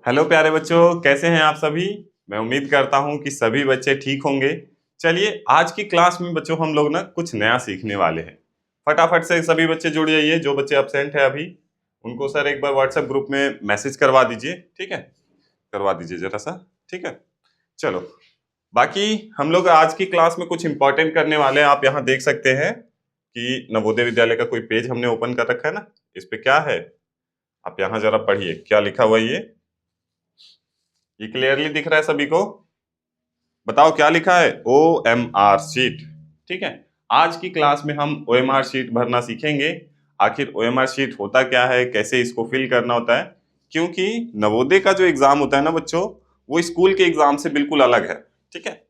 Hello प्यारे बच्चों, कैसे हैं आप सभी। मैं उम्मीद करता हूं कि सभी बच्चे ठीक होंगे। चलिए आज की क्लास में बच्चों हम लोग ना कुछ नया सीखने वाले हैं। फटाफट से सभी बच्चे जुड़ जाइए। जो बच्चे अब्सेंट है अभी उनको सर एक बार व्हाट्सएप ग्रुप में मैसेज करवा दीजिए। ठीक है, करवा दीजिए जरा सा। ठीक है, चलो। बाकी हम लोग आज की क्लास में कुछ इंपॉर्टेंट करने वाले हैं। आप यहाँ देख सकते हैं कि नवोदय विद्यालय का कोई पेज हमने ओपन कर रखा है ना। इस पे क्या है, आप यहाँ जरा पढ़िए क्या लिखा हुआ है। ये क्लियरली दिख रहा है सभी को। बताओ क्या लिखा है, OMR शीट। ठीक है, आज की क्लास में हम OMR शीट भरना सीखेंगे। आखिर OMR शीट होता क्या है, कैसे इसको फिल करना होता है। क्योंकि नवोदय का जो एग्जाम होता है ना बच्चों, वो स्कूल के एग्जाम से बिल्कुल अलग है। ठीक है,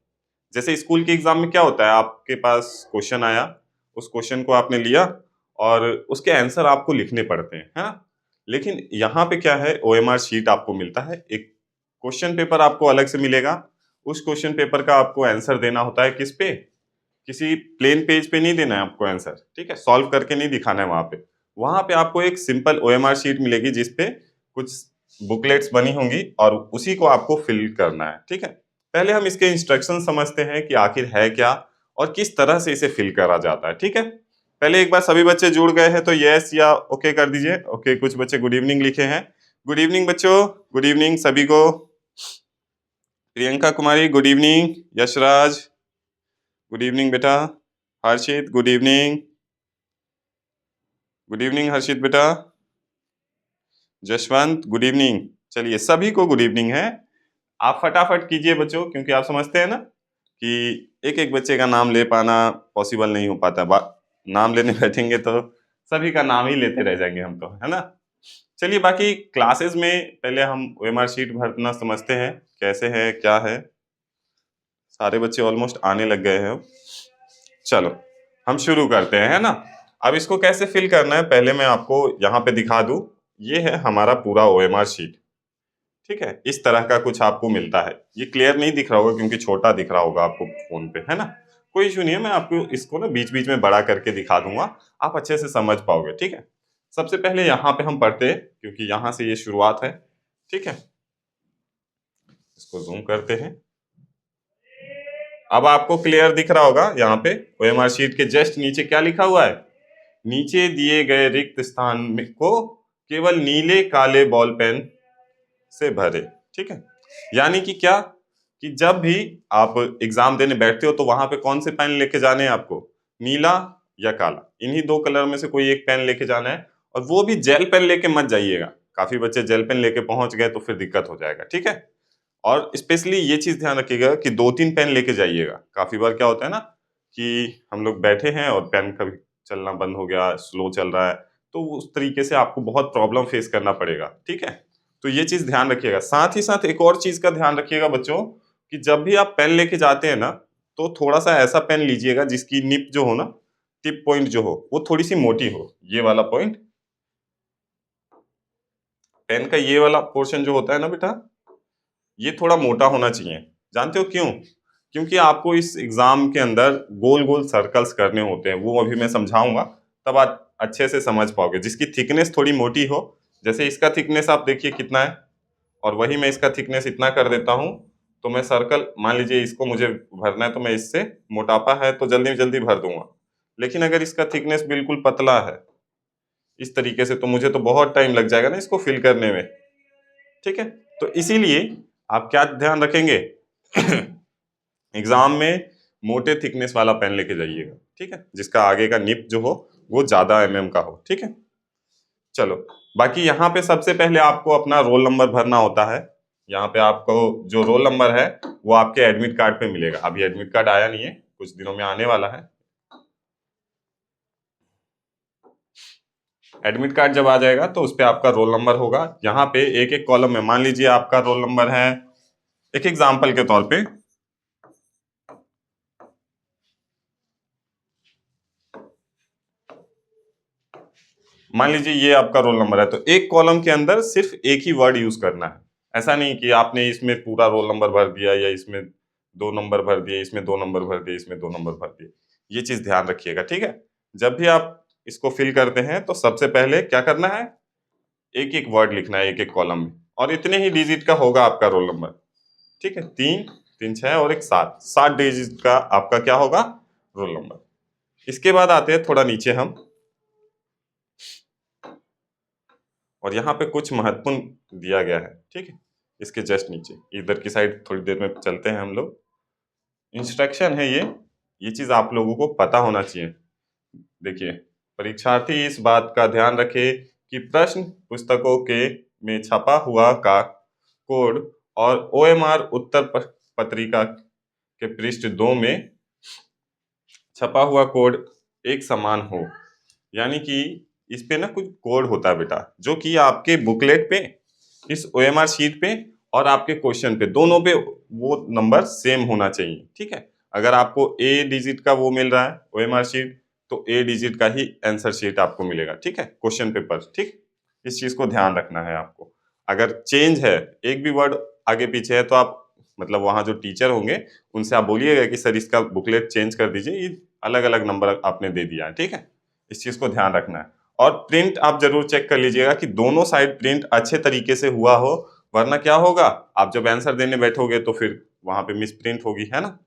जैसे स्कूल के एग्जाम में क्या होता है, आपके पास क्वेश्चन आया, उस क्वेश्चन को आपने लिया और उसके आंसर आपको लिखने पड़ते हैं, है ना। लेकिन यहाँ पे क्या है, OMR शीट आपको मिलता है। एक क्वेश्चन पेपर आपको अलग से मिलेगा। उस क्वेश्चन पेपर का आपको आंसर देना होता है किस पे, किसी प्लेन पेज पे नहीं देना है आपको आंसर। ठीक है, सॉल्व करके नहीं दिखाना है वहां पे आपको एक सिंपल OMR शीट मिलेगी जिसपे कुछ बुकलेट्स बनी होंगी और उसी को आपको फिल करना है। ठीक है, पहले हम इसके इंस्ट्रक्शन समझते हैं कि आखिर है क्या और किस तरह से इसे फिल करा जाता है। ठीक है, पहले एक बार सभी बच्चे जुड़ गए हैं तो यस या ओके कर दीजिए। ओके, कुछ बच्चे गुड इवनिंग लिखे हैं। गुड इवनिंग बच्चों, गुड इवनिंग सभी को। Priyanka Kumari good evening. Yashraj good evening बेटा। Harshit good evening. Good evening Harshit बेटा। Jaswant good evening. चलिए सभी को गुड इवनिंग है। आप फटाफट कीजिए बच्चों, क्योंकि आप समझते हैं ना कि एक एक बच्चे का नाम ले पाना पॉसिबल नहीं हो पाता। नाम लेने बैठेंगे तो सभी का नाम ही लेते रह जाएंगे हम तो, है ना। चलिए बाकी क्लासेस में पहले हम OMR शीट भरना समझते हैं कैसे है क्या है। सारे बच्चे ऑलमोस्ट आने लग गए हैं। चलो हम शुरू करते हैं, है ना। अब इसको कैसे फिल करना है पहले मैं आपको यहाँ पे दिखा दूं। ये है हमारा पूरा OMR शीट। ठीक है, इस तरह का कुछ आपको मिलता है। ये क्लियर नहीं दिख रहा होगा क्योंकि छोटा दिख रहा होगा आपको फोन पे, है ना। कोई इशू नहीं है, मैं आपको इसको ना बीच बीच में बड़ा करके दिखा दूंगा, आप अच्छे से समझ पाओगे। ठीक है, सबसे पहले यहाँ पे हम पढ़ते हैं क्योंकि यहाँ से ये शुरुआत है। ठीक है, इसको जूम करते हैं। अब आपको क्लियर दिख रहा होगा यहाँ पे OMR शीट के जस्ट नीचे क्या लिखा हुआ है। नीचे दिए गए रिक्त स्थान को केवल नीले काले बॉल पेन से भरे। ठीक है, यानी कि क्या, कि जब भी आप एग्जाम देने बैठते हो तो वहां पे कौन से पेन लेके जाने हैं आपको, नीला या काला, इन्हीं दो कलर में से कोई एक पेन लेके जाना है। और वो भी जेल पेन लेके मत जाइएगा, काफी बच्चे जेल पेन लेके पहुंच गए तो फिर दिक्कत हो जाएगा। ठीक है, और स्पेशली ये चीज ध्यान रखिएगा कि 2-3 पेन लेके जाइएगा। काफी बार क्या होता है ना कि हम लोग बैठे हैं और पेन कभी चलना बंद हो गया, स्लो चल रहा है, तो उस तरीके से आपको बहुत प्रॉब्लम फेस करना पड़ेगा। ठीक है, तो ये चीज ध्यान रखिएगा। साथ ही साथ एक और चीज का ध्यान रखिएगा बच्चों, कि जब भी आप पेन लेके जाते हैं ना, तो थोड़ा सा ऐसा पेन लीजिएगा जिसकी निप जो हो ना, टिप पॉइंट जो हो वो थोड़ी सी मोटी हो। ये वाला पॉइंट, पेन का ये वाला पोर्शन जो होता है ना बेटा, ये थोड़ा मोटा होना चाहिए। जानते हो क्यों? क्योंकि आपको इस एग्जाम के अंदर गोल गोल सर्कल्स करने होते हैं, वो अभी मैं समझाऊंगा, तब आप अच्छे से समझ पाओगे। जिसकी थिकनेस थोड़ी मोटी हो, जैसे इसका थिकनेस आप देखिए कितना है, और वही मैं इसका थिकनेस इतना कर देता हूँ, तो मैं सर्कल मान लीजिए इसको मुझे भरना है तो मैं इससे, मोटापा है तो जल्दी जल्दी भर दूंगा। लेकिन अगर इसका थिकनेस बिल्कुल पतला है इस तरीके से, तो मुझे तो बहुत टाइम लग जाएगा ना इसको फिल करने में। ठीक है, तो इसीलिए आप क्या ध्यान रखेंगे एग्जाम में मोटे थिकनेस वाला पेन लेके जाइएगा। ठीक है, जिसका आगे का निप जो हो वो ज्यादा का हो। ठीक है, चलो बाकी यहाँ पे सबसे पहले आपको अपना रोल नंबर भरना होता है। यहाँ पे आपको जो रोल नंबर है वो आपके एडमिट कार्ड पे मिलेगा। अभी एडमिट कार्ड आया नहीं है, कुछ दिनों में आने वाला है। एडमिट कार्ड जब आ जाएगा तो उस पे आपका रोल नंबर होगा। यहाँ पे एक एक कॉलम में मान लीजिए आपका रोल नंबर है, एक एग्जाम्पल के तौर पे, मान लीजिए ये आपका रोल नंबर है, तो एक कॉलम के अंदर सिर्फ एक ही वर्ड यूज करना है। ऐसा नहीं कि आपने इसमें पूरा रोल नंबर भर दिया, या इसमें 2 नंबर भर दिए, इसमें 2 नंबर भर दिए, इसमें 2 नंबर भर दिए। ये चीज ध्यान रखिएगा। ठीक है, जब भी आप इसको फिल करते हैं तो सबसे पहले क्या करना है, एक एक वर्ड लिखना है एक एक कॉलम में, और इतने ही डिजिट का होगा आपका रोल नंबर। ठीक है, 3 3 6 और एक 7, 7 डिजिट का आपका क्या होगा, रोल नंबर। इसके बाद आते हैं थोड़ा नीचे हम, और यहाँ पे कुछ महत्वपूर्ण दिया गया है। ठीक है, इसके जस्ट नीचे इधर की साइड थोड़ी देर में चलते हैं हम लोग। इंस्ट्रक्शन है ये चीज आप लोगों को पता होना चाहिए। देखिए, परीक्षार्थी इस बात का ध्यान रखे कि प्रश्न पुस्तकों के में छपा हुआ का कोड और ओएमआर उत्तर पत्रिका के पृष्ठ 2 में छपा हुआ कोड एक समान हो। यानी कि इस पे ना कुछ कोड होता है बेटा, जो कि आपके बुकलेट पे, इस ओएमआर शीट पे और आपके क्वेश्चन पे, दोनों पे वो नंबर सेम होना चाहिए। ठीक है, अगर आपको ए डिजिट का वो मिल रहा है ओएमआर शीट, तो ए डिजिट का ही आंसर शीट आपको मिलेगा। ठीक है, क्वेश्चन पेपर। ठीक, इस चीज को ध्यान रखना है आपको। अगर चेंज है, एक भी वर्ड आगे पीछे है, तो आप मतलब वहाँ जो टीचर होंगे उनसे आप बोलिएगा कि सर इसका बुकलेट चेंज कर दीजिए, ये अलग अलग नंबर आपने दे दिया है। ठीक है, इस चीज को ध्यान रखना है। और प्रिंट आप जरूर चेक कर लीजिएगा कि दोनों साइड प्रिंट अच्छे तरीके से हुआ हो, वरना क्या होगा, आप जब आंसर देने बैठोगे तो फिर वहां पे मिस प्रिंट होगी, है ना।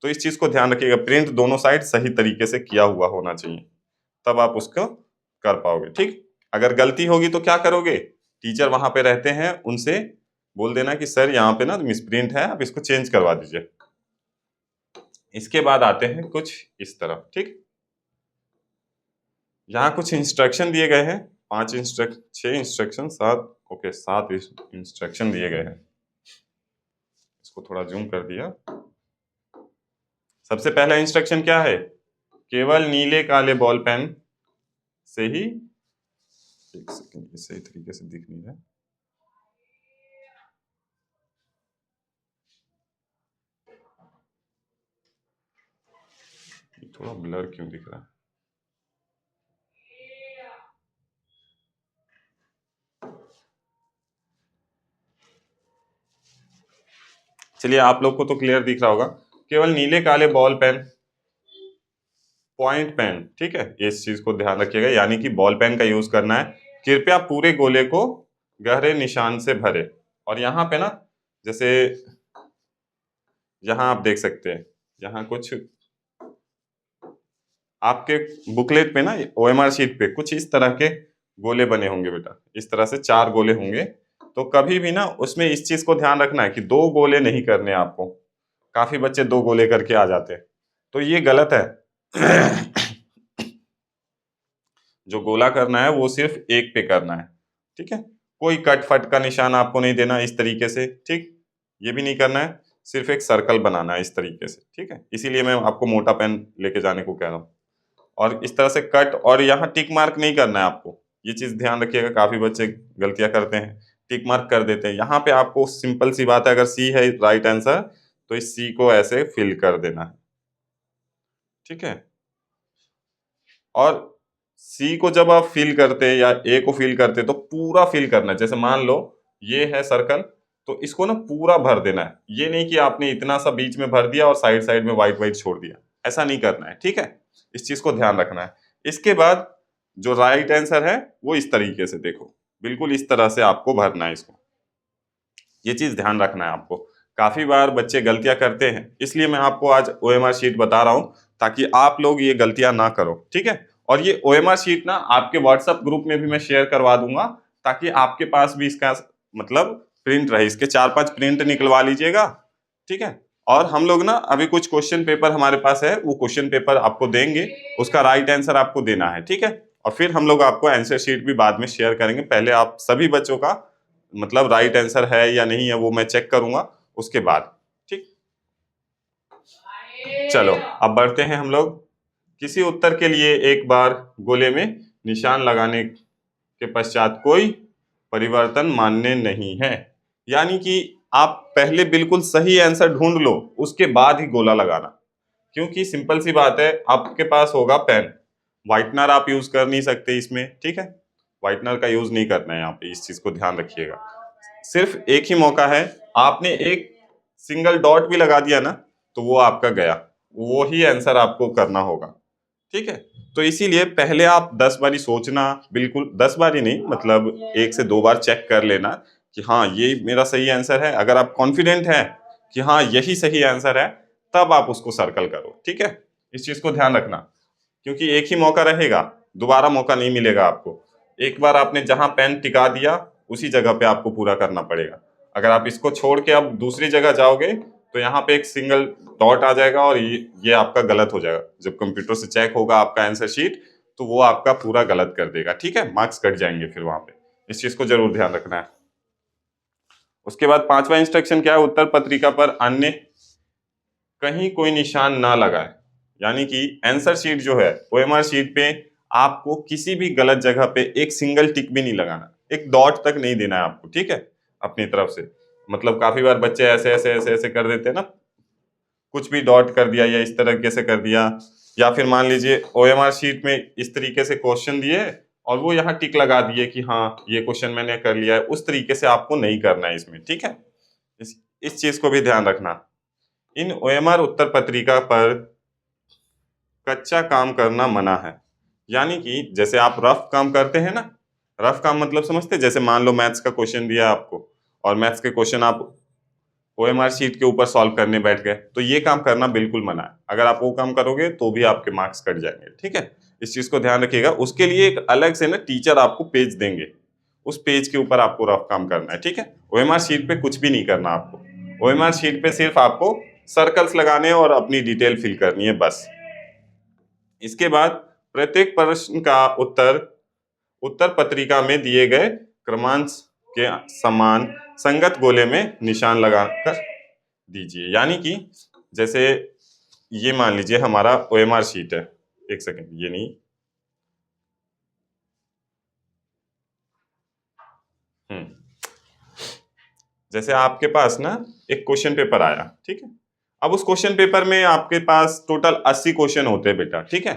तो इस चीज को ध्यान रखिएगा, प्रिंट दोनों साइड सही तरीके से किया हुआ होना चाहिए, तब आप उसको कर पाओगे। ठीक, अगर गलती होगी तो क्या करोगे, टीचर वहां पे रहते हैं, उनसे बोल देना कि सर यहाँ पे ना मिस प्रिंट है, आप इसको चेंज करवा दीजिए। इसके बाद आते हैं कुछ इस तरफ। ठीक, यहाँ कुछ इंस्ट्रक्शन दिए गए हैं, 6 इंस्ट्रक्शन, 7 इंस्ट्रक्शन दिए गए हैं। इसको थोड़ा जूम कर दिया। सबसे पहला इंस्ट्रक्शन क्या है, केवल नीले काले बॉल पेन से ही, एक सेकंड, ये सही तरीके से दिख नहीं रहा, थोड़ा ब्लर क्यों दिख रहा है। चलिए, आप लोग को तो क्लियर दिख रहा होगा, केवल नीले काले बॉल पेन, पॉइंट पेन। ठीक है, इस चीज को ध्यान रखिएगा, यानी कि बॉल पेन का यूज करना है। कृपया पूरे गोले को गहरे निशान से भरे। और यहाँ पे ना, जैसे यहाँ आप देख सकते हैं, यहाँ कुछ आपके बुकलेट पे ना, ओएमआर शीट पे कुछ इस तरह के गोले बने होंगे बेटा, इस तरह से 4 गोले होंगे। तो कभी भी ना उसमें इस चीज को ध्यान रखना है कि 2 गोले नहीं करने आपको। काफी बच्चे 2 गोले करके आ जाते हैं, तो ये गलत है। जो गोला करना है वो सिर्फ एक पे करना है। ठीक है, कोई कट फट का निशान आपको नहीं देना इस तरीके से। ठीक, ये भी नहीं करना है, सिर्फ एक सर्कल बनाना है इस तरीके से। ठीक है, इसीलिए मैं आपको मोटा पेन लेके जाने को कह रहा हूँ। और इस तरह से कट, और यहाँ टिक मार्क नहीं करना है आपको, ये चीज ध्यान रखिएगा, काफी बच्चे गलतियां करते हैं, टिक मार्क कर देते हैं। यहाँ पे आपको सिंपल सी बात है, अगर सी है राइट आंसर, तो इस सी को ऐसे फिल कर देना है। ठीक है, और सी को जब आप फिल करते या ए को फिल करते, तो पूरा फिल करना है। जैसे मान लो ये है सर्कल, तो इसको ना पूरा भर देना है। ये नहीं कि आपने इतना सा बीच में भर दिया और साइड साइड में व्हाइट व्हाइट छोड़ दिया, ऐसा नहीं करना है। ठीक है, इस चीज को ध्यान रखना है। इसके बाद जो राइट आंसर है वो इस तरीके से, देखो बिल्कुल इस तरह से आपको भरना है इसको, ये चीज ध्यान रखना है आपको। काफी बार बच्चे गलतियां करते हैं, इसलिए मैं आपको आज ओएमआर शीट बता रहा हूं, ताकि आप लोग ये गलतियां ना करो। ठीक है, और ये ओएमआर शीट ना आपके व्हाट्सएप ग्रुप में भी मैं शेयर करवा दूंगा, ताकि आपके पास भी इसका मतलब प्रिंट रहे। इसके 4-5 प्रिंट निकलवा लीजिएगा। ठीक है, और हम लोग ना अभी कुछ क्वेश्चन पेपर हमारे पास है, वो क्वेश्चन पेपर आपको देंगे, उसका राइट आंसर आपको देना है। ठीक है, और फिर हम लोग आपको आंसर शीट भी बाद में शेयर करेंगे। पहले आप सभी बच्चों का मतलब राइट आंसर है या नहीं है वो मैं चेक करूंगा, उसके बाद। ठीक, चलो अब बढ़ते हैं हम लोग। किसी उत्तर के लिए एक बार गोले में निशान लगाने के पश्चात कोई परिवर्तन मान्य नहीं है। यानी कि आप पहले बिल्कुल सही आंसर ढूंढ लो, उसके बाद ही गोला लगाना। क्योंकि सिंपल सी बात है, आपके पास होगा पेन, व्हाइटनर आप यूज कर नहीं सकते इसमें। ठीक है, व्हाइटनर का यूज नहीं करना है यहाँ पे, इस चीज को ध्यान रखिएगा। सिर्फ एक ही मौका है, आपने एक सिंगल डॉट भी लगा दिया ना, तो वो आपका गया, वो ही आंसर आपको करना होगा। ठीक है, तो इसीलिए पहले आप 10 बारी सोचना, बिल्कुल 10 बारी नहीं, मतलब 1 से 2 बार चेक कर लेना कि हाँ ये मेरा सही आंसर है, अगर आप कॉन्फिडेंट है कि हाँ यही सही आंसर है, तब आप उसको सर्कल करो। ठीक है, इस चीज को ध्यान रखना, क्योंकि एक ही मौका रहेगा, दोबारा मौका नहीं मिलेगा आपको। एक बार आपने जहां पेन टिका दिया उसी जगह पे आपको पूरा करना पड़ेगा। अगर आप इसको छोड़ के अब दूसरी जगह जाओगे तो यहाँ पे एक सिंगल डॉट आ जाएगा और ये आपका गलत हो जाएगा। जब कंप्यूटर से चेक होगा आपका आंसर शीट तो वो आपका पूरा गलत कर देगा। ठीक है, मार्क्स कट जाएंगे फिर वहां पे। इस चीज को जरूर ध्यान रखना है। उसके बाद पांचवा इंस्ट्रक्शन क्या है, उत्तर पत्रिका पर अन्य कहीं कोई निशान ना लगाए। यानी कि आंसर शीट जो है ओएमआर शीट पे आपको किसी भी गलत जगह पे एक सिंगल टिक भी नहीं लगाना, एक डॉट तक नहीं देना है आपको। ठीक है, अपनी तरफ से। मतलब काफी बार बच्चे ऐसे ऐसे ऐसे ऐसे कर देते हैं ना, कुछ भी डॉट कर दिया या इस तरीके से कर दिया, या फिर मान लीजिए ओएमआर शीट में इस तरीके से क्वेश्चन दिए और वो यहाँ टिक लगा दिए कि हाँ ये क्वेश्चन मैंने कर लिया है। उस तरीके से आपको नहीं करना है इसमें। ठीक है, इस चीज को भी ध्यान रखना। इन ओएमआर उत्तर पत्रिका पर कच्चा काम करना मना है। यानी कि जैसे आप रफ काम करते हैं ना, रफ काम मतलब समझते हैं? जैसे मान लो मैथ्स का क्वेश्चन दिया आपको और मैथ्स के क्वेश्चन आप ओएमआर शीट के ऊपर सॉल्व करने बैठ गए, तो ये काम करना बिल्कुल मना है। अगर आप वो काम करोगे तो भी आपके मार्क्स कट जाएंगे। ठीक है, इस चीज को ध्यान रखिएगा। उसके लिए एक अलग से ना टीचर आपको पेज देंगे, उस पेज के ऊपर आपको रफ काम करना है। ठीक है, ओएमआर शीट पे कुछ भी नहीं करना आपको। ओएमआर शीट पे सिर्फ आपको सर्कल्स लगाने और अपनी डिटेल फिल करनी है बस। इसके बाद प्रत्येक प्रश्न का उत्तर उत्तर पत्रिका में दिए गए क्रमांक के समान संगत गोले में निशान लगाकर दीजिए। यानी कि जैसे ये मान लीजिए हमारा ओएमआर शीट है, एक सेकंड, ये नहीं, जैसे आपके पास ना एक क्वेश्चन पेपर आया। ठीक है, अब उस क्वेश्चन पेपर में आपके पास टोटल 80 क्वेश्चन होते हैं बेटा। ठीक है,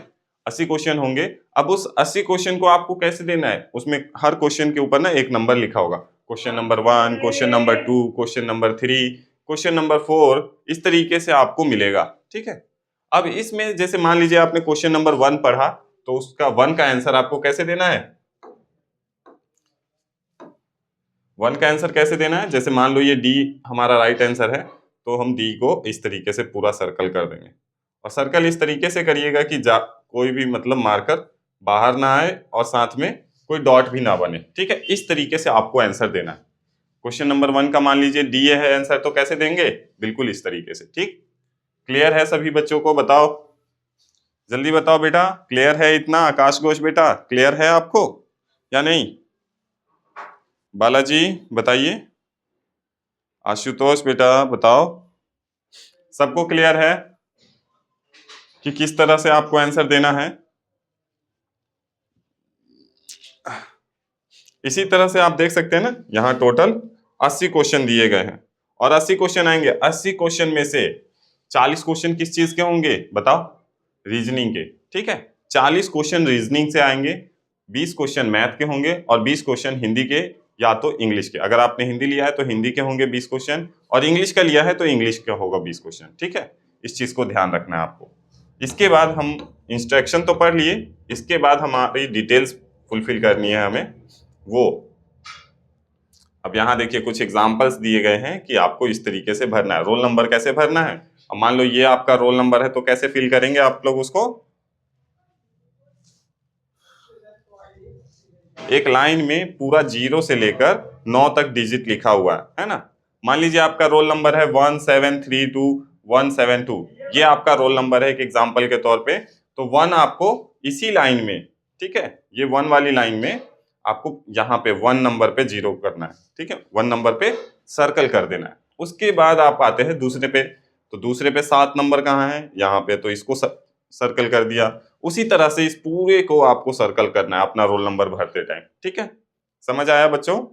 80 क्वेश्चन होंगे। अब उस 80 क्वेश्चन को आपको कैसे देना है, उसमें हर क्वेश्चन के ऊपर ना एक नंबर लिखा होगा। Question number 1, question number 2, question number 3, question number 4, इस तरीके से आपको मिलेगा। ठीक है, अब इसमें जैसे मान लीजिए आपने क्वेश्चन नंबर 1 पढ़ा, तो उसका 1 का आंसर आपको कैसे देना है, 1 का आंसर कैसे देना है। जैसे मान लो ये डी हमारा राइट आंसर है, तो हम डी को इस तरीके से पूरा सर्कल कर देंगे। और सर्कल इस तरीके से करिएगा कि कोई भी मतलब मार्कर बाहर ना आए और साथ में कोई डॉट भी ना बने। ठीक है, इस तरीके से आपको आंसर देना है। क्वेश्चन नंबर 1 का मान लीजिए डी है आंसर, तो कैसे देंगे, बिल्कुल इस तरीके से। ठीक, क्लियर है सभी बच्चों को? बताओ, जल्दी बताओ बेटा, क्लियर है इतना? आकाश घोष बेटा, क्लियर है आपको या नहीं? बालाजी बताइए, आशुतोष बेटा बताओ, सबको क्लियर है कि किस तरह से आपको आंसर देना है? इसी तरह से आप देख सकते हैं ना, यहाँ टोटल 80 क्वेश्चन दिए गए हैं और 80 क्वेश्चन आएंगे। 80 क्वेश्चन में से 40 क्वेश्चन किस चीज के होंगे बताओ, रीजनिंग के। ठीक है, 40 क्वेश्चन रीजनिंग से आएंगे, 20 क्वेश्चन मैथ के होंगे और 20 क्वेश्चन हिंदी के या तो इंग्लिश के। अगर आपने हिंदी लिया है तो हिंदी के होंगे 20 क्वेश्चन, और इंग्लिश का लिया है तो इंग्लिश का होगा 20 क्वेश्चन। ठीक है, इस चीज को ध्यान रखना है आपको। इसके बाद हम इंस्ट्रक्शन तो पढ़ लिए, इसके बाद हमारी डिटेल्स फुलफिल करनी है हमें। वो अब यहाँ देखिए कुछ एग्जाम्पल्स दिए गए हैं कि आपको इस तरीके से भरना है। रोल नंबर कैसे भरना है, अब मान लो ये आपका रोल नंबर है, तो कैसे फिल करेंगे आप लोग उसको, एक लाइन में पूरा 0 से लेकर 9 तक डिजिट लिखा हुआ है ना। मान लीजिए आपका रोल नंबर है 1732172, ये आपका रोल नंबर है एक एग्जाम्पल के तौर पे। तो 1 आपको इसी लाइन में, ठीक है, ये 1 वाली लाइन में आपको यहाँ पे 1 नंबर पे 0 करना है। ठीक है, 1 नंबर पे सर्कल कर देना है। उसके बाद आप आते हैं दूसरे पे, तो दूसरे पे 7 नंबर कहाँ है, यहाँ पे, तो इसको सर्कल कर दिया। उसी तरह से इस पूरे को आपको सर्कल करना है अपना रोल नंबर भरते टाइम। ठीक है, समझ आया बच्चों?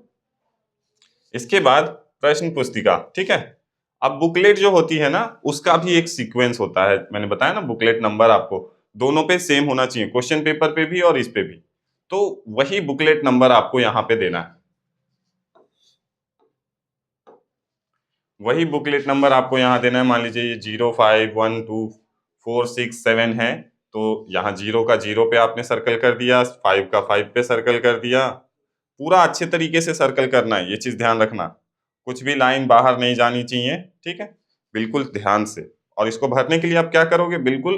इसके बाद प्रश्न पुस्तिका। ठीक है, अब बुकलेट जो होती है ना, उसका भी एक सीक्वेंस होता है। मैंने बताया ना, बुकलेट नंबर आपको दोनों पे सेम होना चाहिए, क्वेश्चन पेपर पे भी और इस पे भी। तो वही बुकलेट नंबर आपको यहाँ पे देना है, वही बुकलेट नंबर आपको यहाँ देना है। मान लीजिए ये 051246 7 है, तो यहाँ 0 का 0 पे आपने सर्कल कर दिया, 5 का 5 पे सर्कल कर दिया, पूरा अच्छे तरीके से सर्कल करना है, ये चीज ध्यान रखना। कुछ भी लाइन बाहर नहीं जानी चाहिए, ठीक है, बिल्कुल ध्यान से। और इसको भरने के लिए आप क्या करोगे, बिल्कुल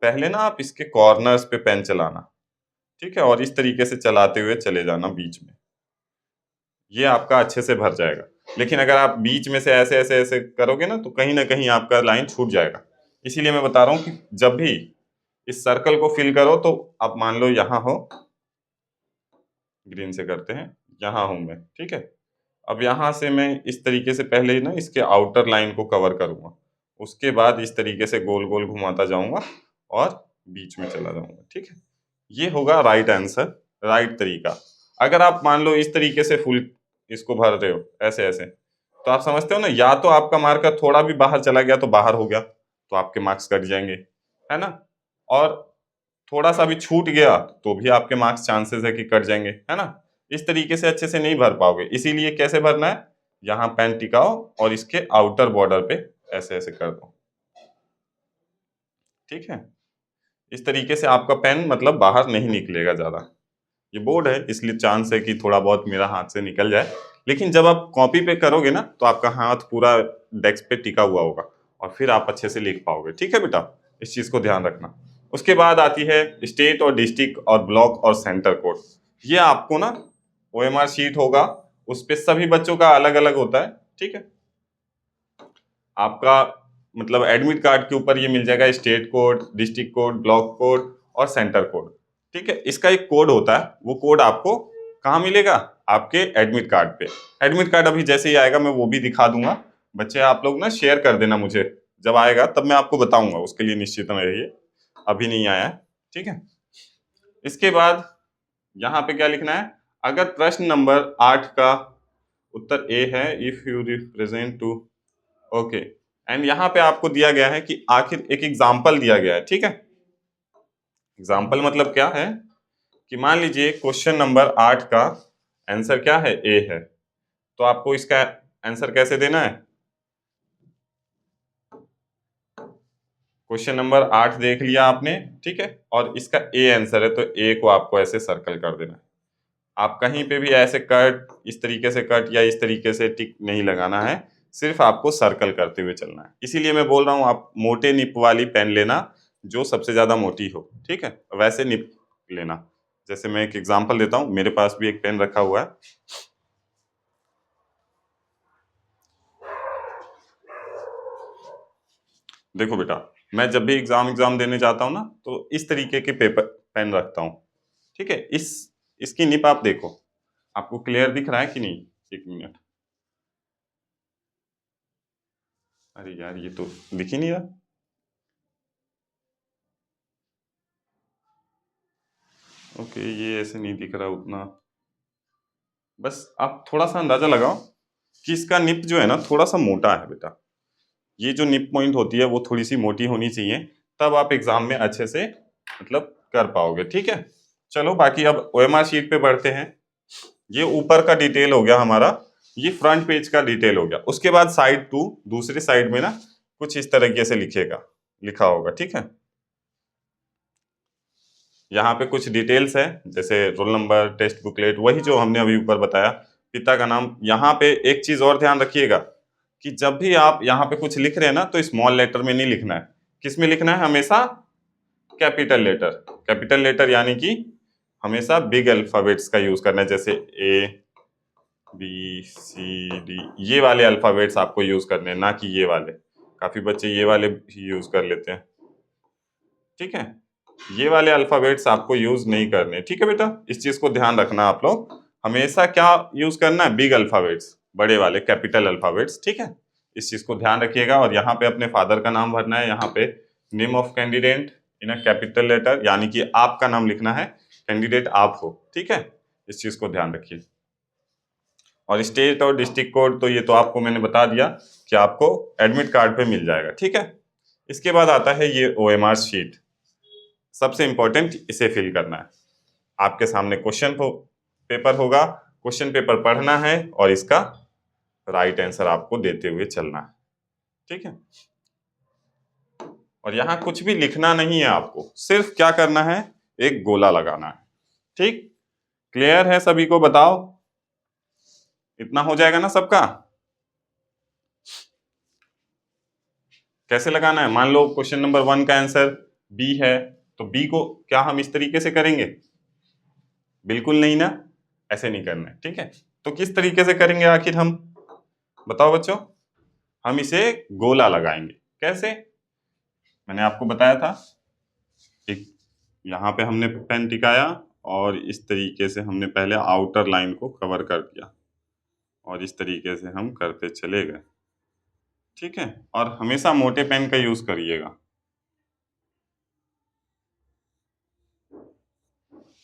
पहले ना आप इसके कॉर्नर्स पे पेन चलाना, ठीक है, और इस तरीके से चलाते हुए चले जाना बीच में, ये आपका अच्छे से भर जाएगा। लेकिन अगर आप बीच में से ऐसे ऐसे ऐसे करोगे ना, तो कहीं ना कहीं आपका लाइन छूट जाएगा। इसीलिए मैं बता रहा हूँ कि जब भी इस सर्कल को फिल करो, तो आप मान लो यहाँ हो, ग्रीन से करते हैं, यहाँ हूं मैं, ठीक है। अब यहाँ से मैं इस तरीके से पहले ना इसके आउटर लाइन को कवर करूंगा, उसके बाद इस तरीके से गोल गोल घुमाता जाऊंगा और बीच में चला जाऊंगा, ठीक है। ये होगा राइट आंसर, राइट तरीका। अगर आप मान लो इस तरीके से फुल इसको भर रहे हो ऐसे ऐसे, तो आप समझते हो ना, या तो आपका मार्कर थोड़ा भी बाहर चला गया तो बाहर हो गया, तो आपके मार्क्स कट जाएंगे, है ना। और थोड़ा सा भी छूट गया तो भी आपके मार्क्स चांसेस है कि कट जाएंगे, है ना। इस तरीके से अच्छे से नहीं भर पाओगे। इसीलिए कैसे भरना है, यहाँ पेन टिकाओ और इसके आउटर बॉर्डर पे ऐसे ऐसे कर दो, ठीक है। इस तरीके से आपका पेन मतलब बाहर नहीं निकलेगा ज्यादा। ये बोर्ड है इसलिए चांस है कि थोड़ा बहुत मेरा हाथ से निकल जाए, लेकिन जब आप कॉपी पे करोगे ना, तो आपका हाथ पूरा डेस्क पे टिका हुआ होगा और फिर आप अच्छे से लिख पाओगे, ठीक है बेटा, इस चीज को ध्यान रखना। उसके बाद आती है स्टेट और डिस्ट्रिक्ट और ब्लॉक और सेंटर कोड। ये आपको ना ओएमआर शीट होगा, उस पे सभी बच्चों का अलग अलग होता है, ठीक है। आपका मतलब एडमिट कार्ड के ऊपर ये मिल जाएगा state code, district code, block code और सेंटर कोड, ठीक है। इसका एक कोड होता है, वो कोड आपको कहाँ मिलेगा, आपके एडमिट कार्ड पे। एडमिट कार्ड अभी जैसे ही आएगा मैं वो भी दिखा दूंगा। बच्चे आप लोग ना शेयर कर देना मुझे, जब आएगा तब मैं आपको बताऊंगा, उसके लिए निश्चित में रहिए, अभी नहीं आया है, ठीक है। इसके बाद यहाँ पे क्या लिखना है, अगर प्रश्न नंबर 8 का उत्तर ए है, if you represent to, okay, and यहाँ पे आपको दिया गया है कि आखिर एक एग्जाम्पल दिया गया है, ठीक है। एग्जाम्पल मतलब क्या है कि मान लीजिए क्वेश्चन नंबर 8 का आंसर क्या है, ए है, तो आपको इसका आंसर कैसे देना है। क्वेश्चन नंबर 8 देख लिया आपने, ठीक है, और इसका ए आंसर है, तो ए को आपको ऐसे सर्कल कर देना है। आप कहीं पे भी ऐसे कट, इस तरीके से कट या इस तरीके से टिक नहीं लगाना है, सिर्फ आपको सर्कल करते हुए चलना है। इसीलिए मैं बोल रहा हूँ आप मोटे निप वाली पेन लेना, जो सबसे ज्यादा मोटी हो, ठीक है, वैसे निप लेना। जैसे मैं एक एग्जांपल देता हूँ, मेरे पास भी एक पेन रखा हुआ है, देखो बेटा, मैं जब भी एग्जाम देने जाता हूँ ना, तो इस तरीके के पेपर पेन रखता हूँ, ठीक है। इसकी निप आप देखो, आपको क्लियर दिख रहा है कि नहीं, एक मिनट, अरे यार ये तो दिख ही नहीं रहा, ओके, ये ऐसे नहीं दिख रहा उतना। बस आप थोड़ा सा अंदाजा लगाओ कि इसका निप जो है ना थोड़ा सा मोटा है बेटा। ये जो निप पॉइंट होती है वो थोड़ी सी मोटी होनी चाहिए, तब आप एग्जाम में अच्छे से मतलब कर पाओगे, ठीक है। चलो बाकी अब ओएमआर शीट पे बढ़ते हैं। ये ऊपर का डिटेल हो गया हमारा, ये फ्रंट पेज का डिटेल हो गया। उसके बाद साइड 2, दूसरी साइड में ना कुछ इस तरीके से लिखा होगा, ठीक है। यहाँ पे कुछ डिटेल्स है, जैसे रोल नंबर, टेस्ट बुकलेट, वही जो हमने अभी ऊपर बताया, पिता का नाम। यहाँ पे एक चीज और ध्यान रखिएगा कि जब भी आप यहाँ पे कुछ लिख रहे हैं ना, तो स्मॉल लेटर में नहीं लिखना है। किस में लिखना है, हमेशा कैपिटल लेटर। कैपिटल लेटर यानी कि हमेशा बिग अल्फाबेट्स का यूज करना है, जैसे ए बी सी डी, ये वाले अल्फाबेट्स आपको यूज करने हैं, ना कि ये वाले। काफी बच्चे ये वाले ही यूज कर लेते हैं, ठीक है। ये वाले अल्फाबेट्स आपको यूज नहीं करने, ठीक है बेटा, इस चीज को ध्यान रखना। आप लोग हमेशा क्या यूज करना है, बिग अल्फाबेट्स, बड़े वाले कैपिटल अल्फाबेट्स, ठीक है। इस चीज को ध्यान रखिएगा। और यहाँ पे अपने फादर का नाम भरना है, यहाँ पे name of candidate in a capital letter, यानी कि आपका नाम लिखना है, कैंडिडेट आप हो, ठीक है। इस चीज को ध्यान रखिए। और स्टेट और डिस्ट्रिक्ट कोड तो ये तो आपको मैंने बता दिया कि आपको एडमिट कार्ड पे मिल जाएगा, ठीक है। इसके बाद आता है ये ओएमआर शीट, सबसे इंपॉर्टेंट, इसे फिल करना है। आपके सामने क्वेश्चन पेपर होगा, क्वेश्चन पेपर पढ़ना है और इसका राइट आंसर आपको देते हुए चलना है, ठीक है। और यहाँ कुछ भी लिखना नहीं है आपको, सिर्फ क्या करना है, एक गोला लगाना है, ठीक। क्लियर है सभी को, बताओ। इतना हो जाएगा ना सबका? कैसे लगाना है? मान लो क्वेश्चन नंबर 1 का आंसर बी है, तो बी को क्या हम इस तरीके से करेंगे? बिल्कुल नहीं ना, ऐसे नहीं करना है, ठीक है। तो किस तरीके से करेंगे आखिर हम? बताओ बच्चों। हम इसे गोला लगाएंगे। कैसे? मैंने आपको बताया था, एक यहाँ पे हमने पेन टिकाया और इस तरीके से हमने पहले आउटर लाइन को कवर कर दिया और इस तरीके से हम करते चले गए, ठीक है। और हमेशा मोटे पेन का यूज करिएगा।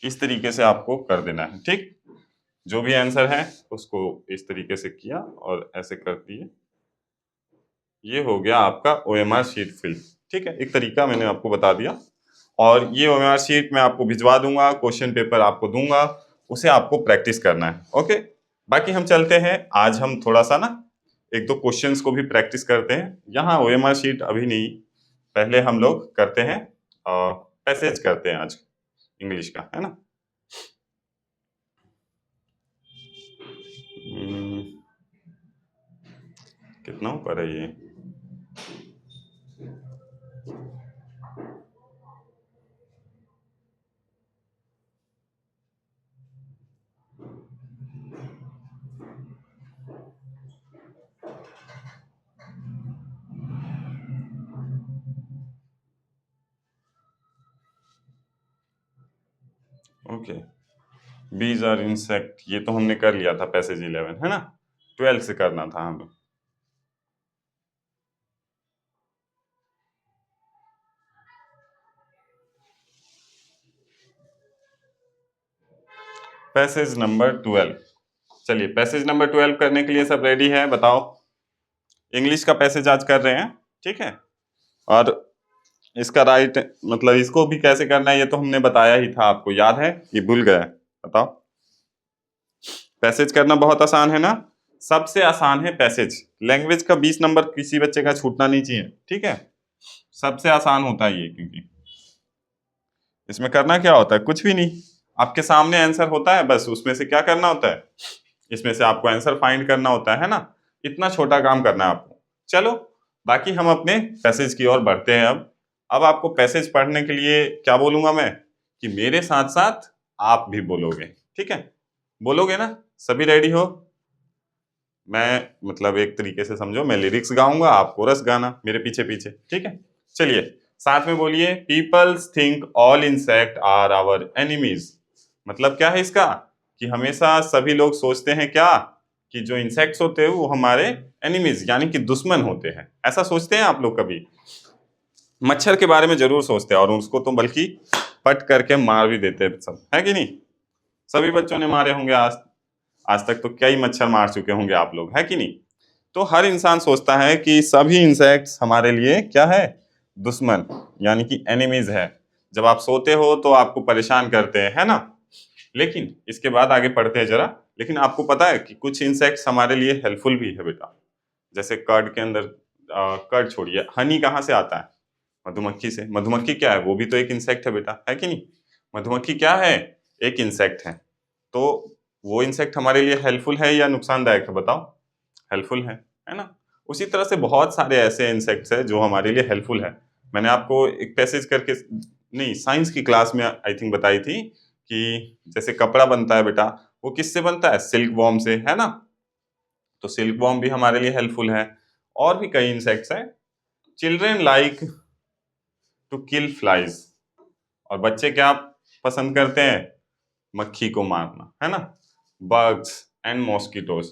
इस तरीके से आपको कर देना है, ठीक। जो भी आंसर है उसको इस तरीके से किया और ऐसे कर दिए। ये हो गया आपका ओएमआर शीट फिल, ठीक है। एक तरीका मैंने आपको बता दिया और ये ओएमआर शीट मैं आपको भिजवा दूंगा, क्वेश्चन पेपर आपको दूंगा, उसे आपको प्रैक्टिस करना है, ओके। बाकी हम चलते हैं, आज हम थोड़ा सा ना एक दो क्वेश्चंस को भी प्रैक्टिस करते हैं। यहाँ ओएमआर शीट अभी नहीं, पहले हम लोग करते हैं और पैसेज करते हैं आज इंग्लिश का, है ना। कितना ऊपर है ये? ओके, बीज और इंसेक्ट ये तो हमने कर लिया था पैसेज 11, है ना। 12 से करना था हमें। पैसेज नंबर 12, चलिए पैसेज नंबर 12 करने के लिए सब रेडी है? बताओ। इंग्लिश का पैसेज आज कर रहे हैं, ठीक है। और इसका राइट मतलब इसको भी कैसे करना है ये तो हमने बताया ही था, आपको याद है कि भूल गए? बताओ। पैसेज करना बहुत आसान है ना, सबसे आसान है पैसेज। लैंग्वेज का 20 नंबर किसी बच्चे का छूटना नहीं चाहिए, ठीक है। सबसे आसान होता है ये, क्योंकि इसमें करना क्या होता है? कुछ भी नहीं, आपके सामने आंसर होता है, बस उसमें से क्या करना होता है, इसमें से आपको आंसर फाइंड करना होता है ना। इतना छोटा काम करना है आपको। चलो बाकी हम अपने पैसेज की ओर बढ़ते हैं। अब आपको पैसेज पढ़ने के लिए क्या बोलूंगा मैं, कि मेरे साथ साथ आप भी बोलोगे, ठीक है। बोलोगे ना? सभी रेडी हो? मैं मतलब एक तरीके से समझो, मैं लिरिक्स गाऊंगा, आप कोरस गाना मेरे पीछे पीछे, ठीक है। चलिए साथ में बोलिए, peoples think all insect are our enemies. मतलब क्या है इसका, कि हमेशा सभी लोग सोचते हैं क्या, कि जो इंसेक्ट्स होते हैं वो हमारे एनिमीज यानी कि दुश्मन होते हैं। ऐसा सोचते हैं आप लोग कभी? मच्छर के बारे में जरूर सोचते हैं, और उसको तो बल्कि पट करके मार भी देते हैं सब, है कि नहीं? सभी बच्चों ने मारे होंगे आज, आज तक तो कई मच्छर मार चुके होंगे आप लोग, है कि नहीं? तो हर इंसान सोचता है कि सभी इंसेक्ट्स हमारे लिए क्या है, दुश्मन यानी कि एनिमीज है। जब आप सोते हो तो आपको परेशान करते हैं, है ना। लेकिन इसके बाद आगे पढ़ते हैं जरा। लेकिन आपको पता है कि कुछ इंसेक्ट्स हमारे लिए हेल्पफुल भी है बेटा। जैसे कर्ड के अंदर, कर्ड छोड़िए, हनी कहाँ से आता है? मधुमक्खी से। मधुमक्खी क्या है? वो भी तो एक इंसेक्ट है बेटा, है कि नहीं? मधुमक्खी क्या है? एक इंसेक्ट है। तो वो इंसेक्ट हमारे लिए हेल्पफुल है या नुकसानदायक है? बताओ। हेल्पफुल है ना। उसी तरह से बहुत सारे ऐसे इंसेक्ट्स हैं जो हमारे लिए हेल्पफुल है। मैंने आपको एक पैसेज करके, नहीं साइंस की क्लास में आई थिंक बताई थी, कि जैसे कपड़ा बनता है बेटा, वो किससे बनता है? सिल्क वॉर्म से, है ना। तो सिल्क वॉर्म भी हमारे लिए हेल्पफुल है। और भी कई इंसेक्ट्स हैं। Children like to kill flies. और बच्चे क्या पसंद करते हैं? मक्खी को मारना, है ना। Bugs and mosquitoes.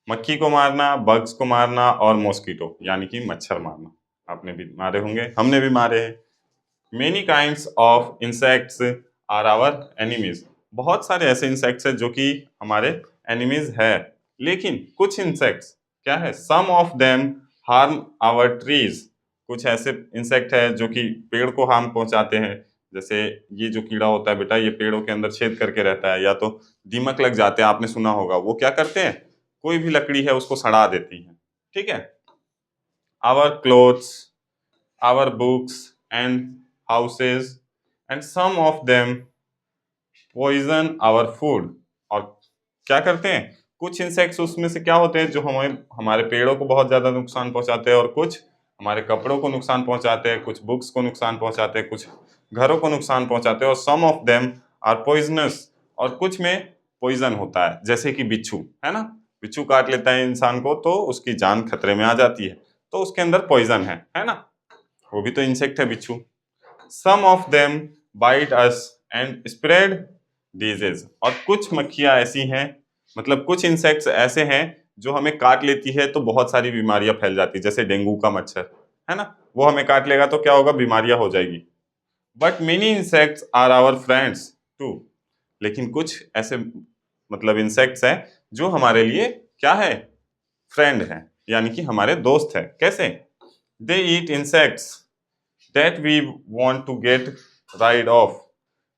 मक्खी को मारना, बग्स को मारना और मॉस्किटो यानी कि मच्छर मारना। आपने भी मारे होंगे, हमने भी मारे हैं। Many kinds of insects are our enemies. बहुत सारे ऐसे इंसेक्ट्स हैं जो कि हमारे एनिमीज है। लेकिन कुछ इंसेक्ट्स क्या है, some of them harm our trees. कुछ ऐसे इंसेक्ट है जो कि पेड़ को हार्म पहुंचाते हैं। जैसे ये जो कीड़ा होता है बेटा, ये पेड़ों के अंदर छेद करके रहता है, या तो दीमक लग जाते हैं, आपने सुना होगा। वो क्या करते हैं, कोई भी लकड़ी है उसको सड़ा देती है, ठीक है। Our clothes, our books and houses, and some of them poison our food। और क्या करते हैं, कुछ इंसेक्ट्स उसमें से क्या होते हैं जो हमें हमारे पेड़ों को बहुत ज्यादा नुकसान पहुंचाते हैं, और कुछ हमारे कपड़ों को नुकसान पहुंचाते हैं, कुछ बुक्स को नुकसान पहुंचाते हैं, कुछ घरों को नुकसान पहुंचाते हैं, और सम ऑफ देम आर पॉइजनस, और कुछ में पॉइजन होता है, जैसे कि बिच्छू है ना। बिच्छू काट लेता है इंसान को तो उसकी जान खतरे में आ जाती है, तो उसके अंदर पॉइजन है ना, वो भी तो इंसेक्ट है बिच्छू। Some of them bite us and spread disease, और कुछ मक्खियां ऐसी हैं, मतलब कुछ इंसेक्ट्स ऐसे हैं जो हमें काट लेती है तो बहुत सारी बीमारियां फैल जाती है, जैसे डेंगू का मच्छर है ना, वो हमें काट लेगा तो क्या होगा, बीमारियां हो जाएगी। But many insects are our friends too, लेकिन कुछ ऐसे मतलब इंसेक्ट्स हैं जो हमारे लिए क्या है, फ्रेंड है, यानी कि हमारे दोस्त है। कैसे? दे eat insects that we want to get rid of.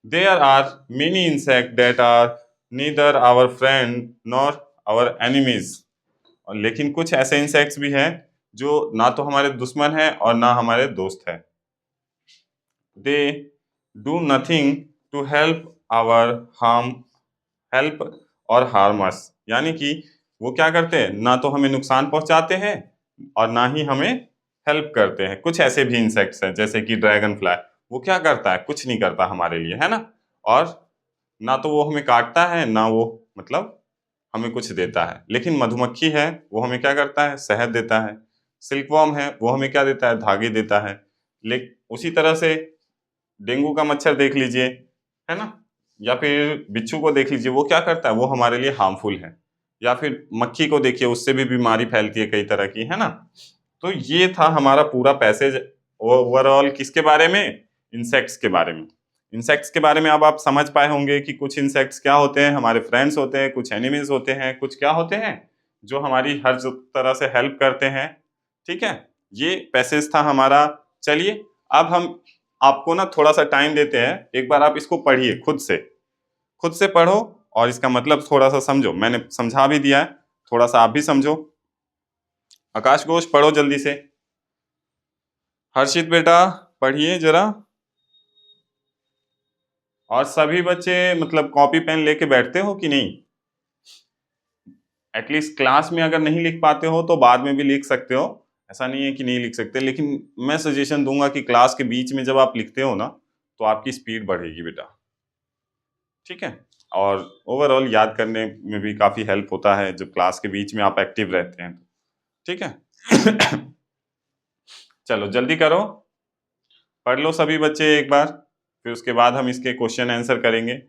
There are many insects that are neither our friend nor our enemies. और लेकिन कुछ ऐसे इंसेक्ट्स भी हैं जो ना तो हमारे दुश्मन हैं और ना हमारे दोस्त हैं। They do nothing to help और harm us. यानी कि वो क्या करते हैं, ना तो हमें नुकसान पहुंचाते हैं और ना ही हमें हेल्प करते हैं। कुछ ऐसे भी इंसेक्ट्स हैं जैसे कि ड्रैगन फ्लाई, वो क्या करता है, कुछ नहीं करता हमारे लिए है ना, और ना तो वो हमें काटता है ना वो मतलब हमें कुछ देता है। लेकिन मधुमक्खी है, वो हमें क्या करता है, शहद देता है। सिल्कवॉर्म है, वो हमें क्या देता है, धागे देता है। लेकिन उसी तरह से डेंगू का मच्छर देख लीजिए है ना, या फिर बिच्छू को देख लीजिए, वो क्या करता है, वो हमारे लिए हार्मफुल है। या फिर मक्खी को देखिए, उससे भी बीमारी फैलती है कई तरह की है ना। तो ये था हमारा पूरा पैसेज ओवरऑल किसके बारे में, इंसेक्ट्स के बारे में। इंसेक्ट्स के बारे में अब आप समझ पाए होंगे कि कुछ इंसेक्ट्स क्या होते हैं, हमारे फ्रेंड्स होते हैं, कुछ एनिमीज होते हैं, कुछ क्या होते हैं जो हमारी हर तरह से हेल्प करते हैं। ठीक है, ये पैसेज था हमारा। चलिए अब हम आपको ना थोड़ा सा टाइम देते हैं, एक बार आप इसको पढ़िए खुद से पढ़ो और इसका मतलब थोड़ा सा समझो। मैंने समझा भी दिया है, थोड़ा सा आप भी समझो। आकाश घोष पढ़ो जल्दी से। हर्षित बेटा पढ़िए जरा। और सभी बच्चे मतलब कॉपी पेन लेके बैठते हो कि नहीं? एटलीस्ट क्लास में अगर नहीं लिख पाते हो तो बाद में भी लिख सकते हो, ऐसा नहीं है कि नहीं लिख सकते, लेकिन मैं सजेशन दूंगा कि क्लास के बीच में जब आप लिखते हो ना तो आपकी स्पीड बढ़ेगी बेटा। ठीक है, और ओवरऑल याद करने में भी काफी हेल्प होता है जब क्लास के बीच में आप एक्टिव रहते हैं। ठीक है चलो जल्दी करो, पढ़ लो सभी बच्चे एक बार, फिर उसके बाद हम इसके क्वेश्चन आंसर करेंगे।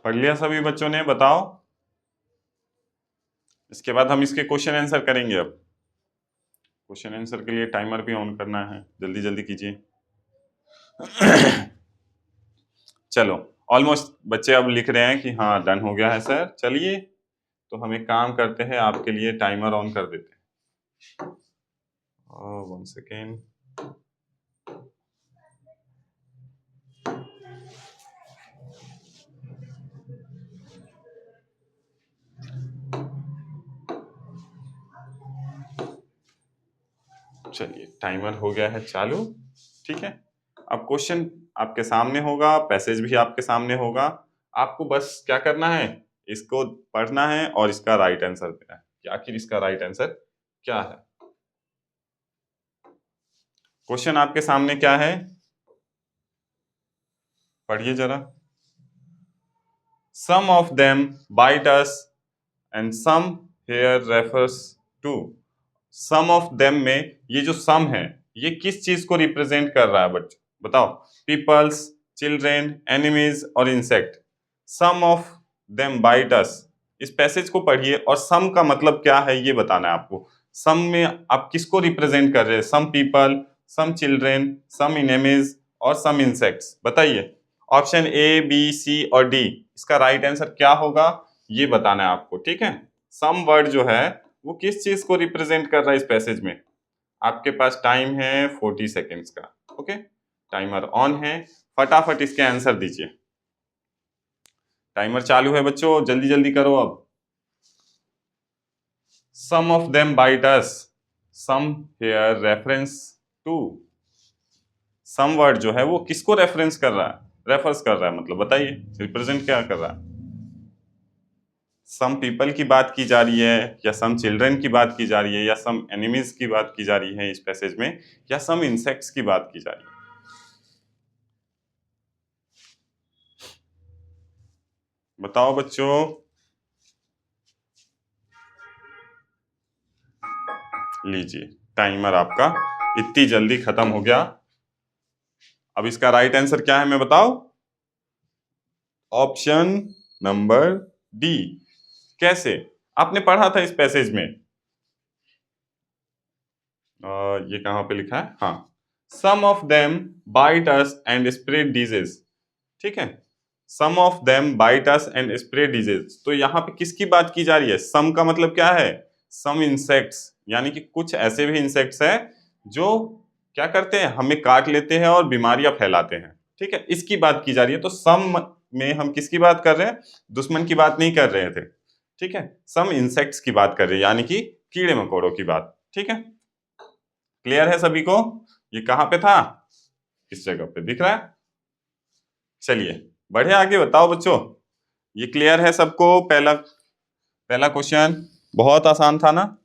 पढ़ लिया सभी बच्चों ने, बताओ। इसके बाद हम इसके क्वेश्चन आंसर करेंगे। अब क्वेश्चन आंसर के लिए टाइमर भी ऑन करना है, जल्दी जल्दी कीजिए चलो ऑलमोस्ट बच्चे अब लिख रहे हैं कि हाँ डन हो गया है सर। चलिए तो हम एक काम करते हैं, आपके लिए टाइमर ऑन कर देते हैं। 1 सेकेंड। चलिए टाइमर हो गया है चालू। ठीक है, अब क्वेश्चन आपके सामने होगा, पैसेज भी आपके सामने होगा, आपको बस क्या करना है, इसको पढ़ना है और इसका राइट आंसर देना है कि आखिर इसका राइट आंसर क्या है। क्वेश्चन आपके सामने क्या है, पढ़िए जरा। Some of them bite us and some here refers to. Some of them में ये जो सम है ये किस चीज को रिप्रेजेंट कर रहा है बच्चों बताओ? पीपल्स, चिल्ड्रेन, एनिमीज और insect. Some of them bite us, इस पैसेज को पढ़िए और सम का मतलब क्या है ये बताना है आपको। सम में आप किसको रिप्रेजेंट कर रहे हैं? सम पीपल, सम चिल्ड्रेन, सम एनिमीज और सम इंसेक्ट्स। बताइए ऑप्शन ए, बी, सी और डी, इसका राइट आंसर क्या होगा ये बताना है आपको। ठीक है, सम वर्ड जो है वो किस चीज को रिप्रेजेंट कर रहा है इस पैसेज में। आपके पास टाइम है 40 सेकेंड्स का। ओके, टाइमर ऑन है, फटाफट इसके आंसर दीजिए। टाइमर चालू है बच्चों, जल्दी जल्दी करो अब। Some of them bite us, some here reference to. Some word जो है वो किसको रेफरेंस कर रहा है, रेफर्स कर रहा है, मतलब बताइए रिप्रेजेंट क्या कर रहा है। सम पीपल की बात की जा रही है, या सम चिल्ड्रन की बात की जा रही है, या सम एनिमीज की बात की जा रही है इस पैसेज में, या सम इंसेक्ट्स की बात की जा रही है? बताओ बच्चों। लीजिए टाइमर आपका इतनी जल्दी खत्म हो गया। अब इसका राइट आंसर क्या है मैं बताओ? Option number D. कैसे? आपने पढ़ा था इस पैसेज में, ये कहां पे लिखा है, हाँ, some of them bite us and spread disease. ठीक है, some of them bite us and spread disease, तो यहाँ पे किसकी बात की जा रही है? सम का मतलब क्या है? सम इंसेक्ट्स, यानी कि कुछ ऐसे भी इंसेक्ट्स हैं जो क्या करते हैं, हमें काट लेते हैं और बीमारियां फैलाते हैं। ठीक है, इसकी बात की जा रही है। तो सम में हम किसकी बात कर रहे हैं? दुश्मन की बात नहीं कर रहे थे। ठीक है, सम इंसेक्ट्स की बात कर रहे हैं, यानी कि कीड़े मकोड़ों की बात। ठीक है, क्लियर है सभी को? ये कहां पे था, इस जगह पे दिख रहा है। चलिए बढ़े आगे, बताओ बच्चों, ये क्लियर है सबको? पहला पहला क्वेश्चन बहुत आसान था ना।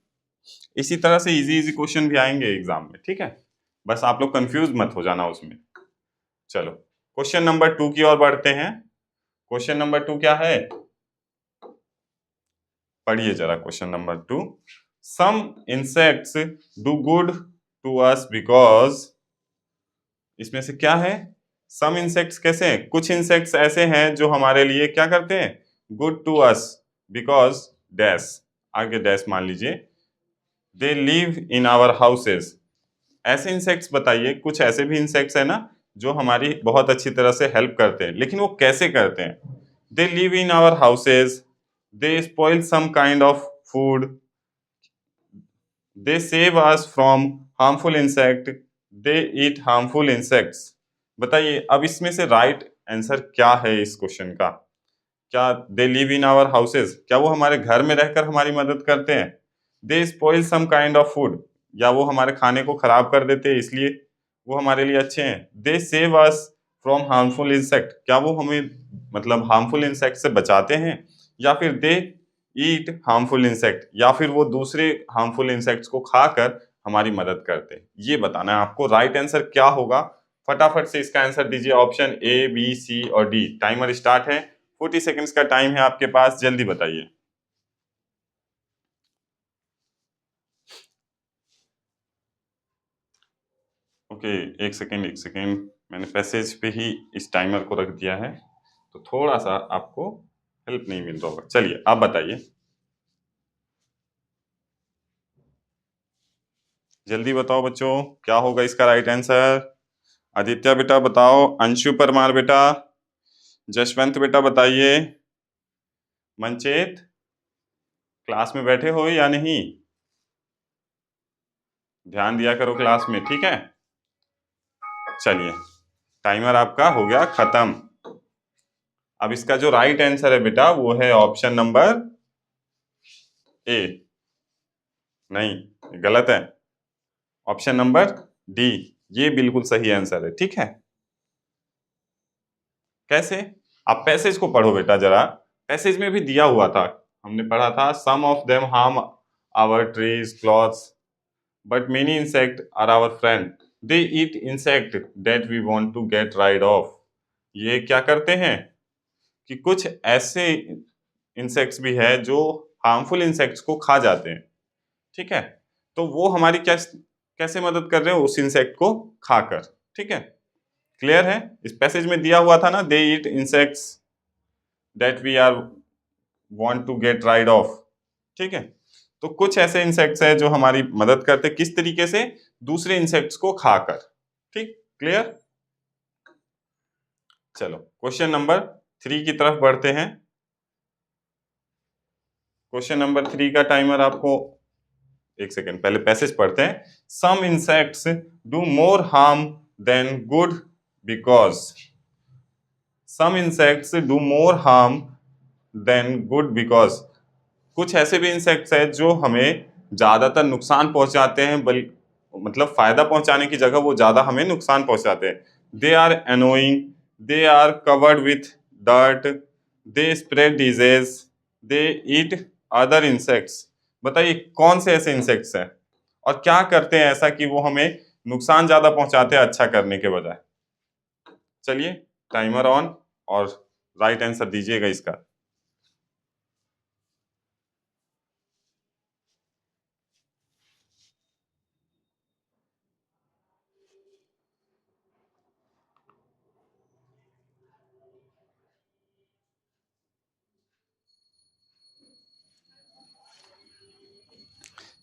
इसी तरह से इजी इजी क्वेश्चन भी आएंगे एग्जाम में। ठीक है, बस आप लोग कंफ्यूज मत हो जाना उसमें। चलो क्वेश्चन नंबर 2 की ओर बढ़ते हैं। क्वेश्चन नंबर 2 क्या है, पढ़िए जरा question number 2। Some insects do good to us because, इसमें से क्या है? सम इंसेक्ट्स कैसे हैं? कुछ इंसेक्ट्स ऐसे हैं जो हमारे लिए क्या करते हैं, good to us because dash, आगे डैश मान लीजिए, they live in our houses. ऐसे इंसेक्ट्स बताइए, कुछ ऐसे भी इंसेक्ट्स है ना जो हमारी बहुत अच्छी तरह से हेल्प करते हैं, लेकिन वो कैसे करते हैं? They live in our houses, they spoil some kind of food, they save us from harmful insect, they eat harmful insects. बताइए अब इसमें से राइट आंसर क्या है इस क्वेश्चन का? क्या they live in our houses, क्या वो हमारे घर में रहकर हमारी मदद करते हैं? They spoil some kind of food, या वो हमारे खाने को खराब कर देते हैं इसलिए वो हमारे लिए अच्छे हैं? They save us from harmful insect, क्या वो हमें मतलब हार्मफुल इंसेक्ट से बचाते हैं? या फिर दे ईट हार्मफुल इंसेक्ट, या फिर वो दूसरे हार्मफुल इंसेक्ट्स को खाकर हमारी मदद करते हैं? ये बताना है आपको, राइट आंसर क्या होगा। फटाफट से इसका आंसर दीजिए, ऑप्शन ए, बी, सी और डी। टाइमर स्टार्ट है, 40 सेकेंड्स का टाइम है आपके पास, जल्दी बताइए। ओके, एक सेकेंड एक सेकेंड, मैंने पैसेज पे ही इस टाइमर को रख दिया है, तो थोड़ा सा आपको हेल्प नहीं मिल रहा होगा। चलिए आप बताइए, जल्दी बताओ बच्चों, क्या होगा इसका राइट आंसर? आदित्य बेटा बताओ, अंशु परमार बेटा, जशवंत बेटा बताइए, मनचेत क्लास में बैठे हो या नहीं? ध्यान दिया करो क्लास में, ठीक है। चलिए टाइमर आपका हो गया खत्म। अब इसका जो राइट आंसर है बेटा वो है ऑप्शन नंबर ए। नहीं, गलत है, ऑप्शन नंबर डी, ये बिल्कुल सही आंसर है। ठीक है, कैसे? आप पैसेज को पढ़ो बेटा जरा, पैसेज में भी दिया हुआ था, हमने पढ़ा था, some of them harm our trees clothes but many insect are our friend, they eat insect that we want to get rid of. ये क्या करते हैं, कि कुछ ऐसे इंसेक्ट्स भी है जो हार्मफुल इंसेक्ट्स को खा जाते हैं, ठीक है। तो वो हमारी कैसे मदद कर रहे हो, उस इंसेक्ट को खाकर, ठीक है। क्लियर है? इस पैसेज में दिया हुआ था ना, they eat insects that we are want to get rid of, ठीक है। तो कुछ ऐसे इंसेक्ट्स है जो हमारी मदद करते, किस तरीके से, दूसरे इंसेक्ट्स को खाकर, ठीक। क्लियर? चलो क्वेश्चन नंबर 3 की तरफ बढ़ते हैं। क्वेश्चन नंबर 3 का टाइमर आपको, एक सेकेंड पहले पैसेज पढ़ते हैं। Some insects do more harm than good because, some insects do more harm than good because, कुछ ऐसे भी इंसेक्ट्स हैं जो हमें ज्यादातर नुकसान पहुंचाते हैं, मतलब फायदा पहुंचाने की जगह वो ज्यादा हमें नुकसान पहुंचाते हैं। They are annoying, they are covered with dirt, they spread disease, they eat other insects. बताइए कौन से ऐसे इंसेक्ट्स हैं और क्या करते हैं ऐसा कि वो हमें नुकसान ज्यादा पहुंचाते हैं अच्छा करने के बजाय। चलिए टाइमर ऑन और राइट आंसर दीजिएगा इसका।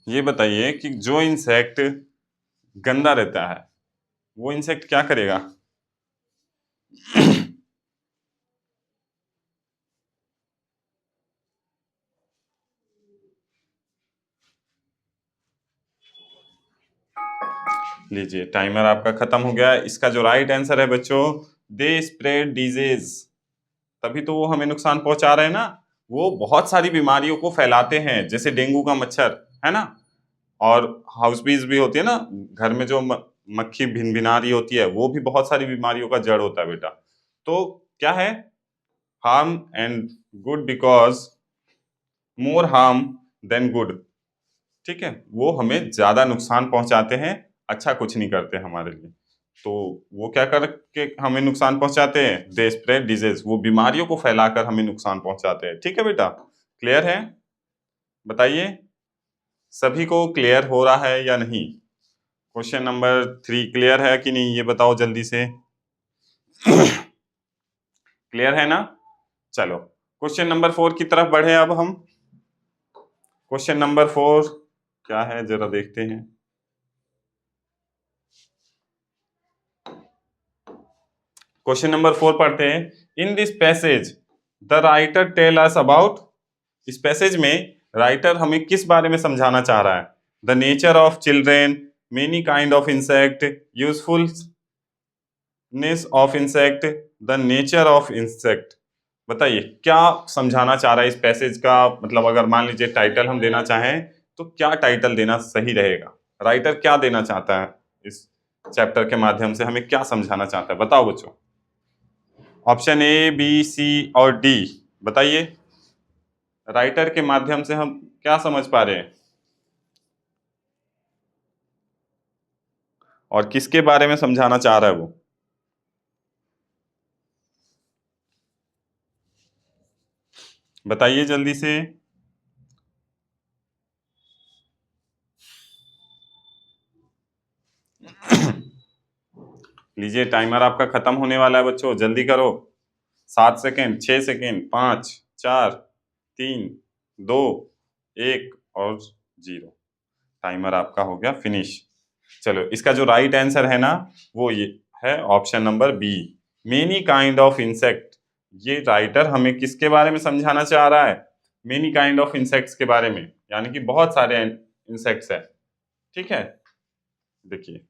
ये बताइए कि जो इंसेक्ट गंदा रहता है वो इंसेक्ट क्या करेगा? लीजिए टाइमर आपका खत्म हो गया। इसका जो राइट आंसर है बच्चों, दे स्प्रेड डिजीज। तभी तो वो हमें नुकसान पहुंचा रहे हैं ना। वो बहुत सारी बीमारियों को फैलाते हैं, जैसे डेंगू का मच्छर है ना, और हाउस बीज भी होती है ना, घर में जो मक्खी भिनभिना रही होती है, वो भी बहुत सारी बीमारियों का जड़ होता है बेटा। तो क्या है, harm and good because more harm than good, ठीक है। वो हमें ज्यादा नुकसान पहुंचाते हैं, अच्छा कुछ नहीं करते हमारे लिए। तो वो क्या करके हमें नुकसान पहुंचाते हैं, दे स्प्रेड डिजीज, वो बीमारियों को फैलाकर हमें नुकसान पहुंचाते हैं, ठीक है बेटा। क्लियर है? बताइए सभी को क्लियर हो रहा है या नहीं? क्वेश्चन नंबर 3 क्लियर है कि नहीं, ये बताओ जल्दी से। क्लियर है ना? चलो क्वेश्चन नंबर 4 की तरफ बढ़े अब हम। क्वेश्चन नंबर 4 क्या है जरा देखते हैं। क्वेश्चन नंबर 4 पढ़ते हैं। In this passage the writer tell us about, इस पैसेज में राइटर हमें किस बारे में समझाना चाह रहा है? The nature of children, many kind of insect, usefulness of insect, the nature of insect. बताइए क्या समझाना चाह रहा है इस पैसेज का, मतलब अगर मान लीजिए टाइटल हम देना चाहें तो क्या टाइटल देना सही रहेगा? राइटर क्या देना चाहता है इस चैप्टर के माध्यम से, हमें क्या समझाना चाहता है, बताओ बच्चों। ऑप्शन ए, बी, सी और डी, बताइए राइटर के माध्यम से हम क्या समझ पा रहे हैं और किसके बारे में समझाना चाह रहा है वो। बताइए जल्दी से। लीजिए टाइमर आपका खत्म होने वाला है बच्चों, जल्दी करो। 7 सेकेंड, 6 सेकेंड, 5, 4, 3, 2, 1 और 0। टाइमर आपका हो गया फिनिश। चलो इसका जो राइट आंसर है ना, वो ये है option number B, many kind of insect. ये राइटर हमें किसके बारे में समझाना चाह रहा है? मेनी काइंड ऑफ इंसेक्ट्स के बारे में, यानी कि बहुत सारे इंसेक्ट्स हैं, ठीक है। देखिए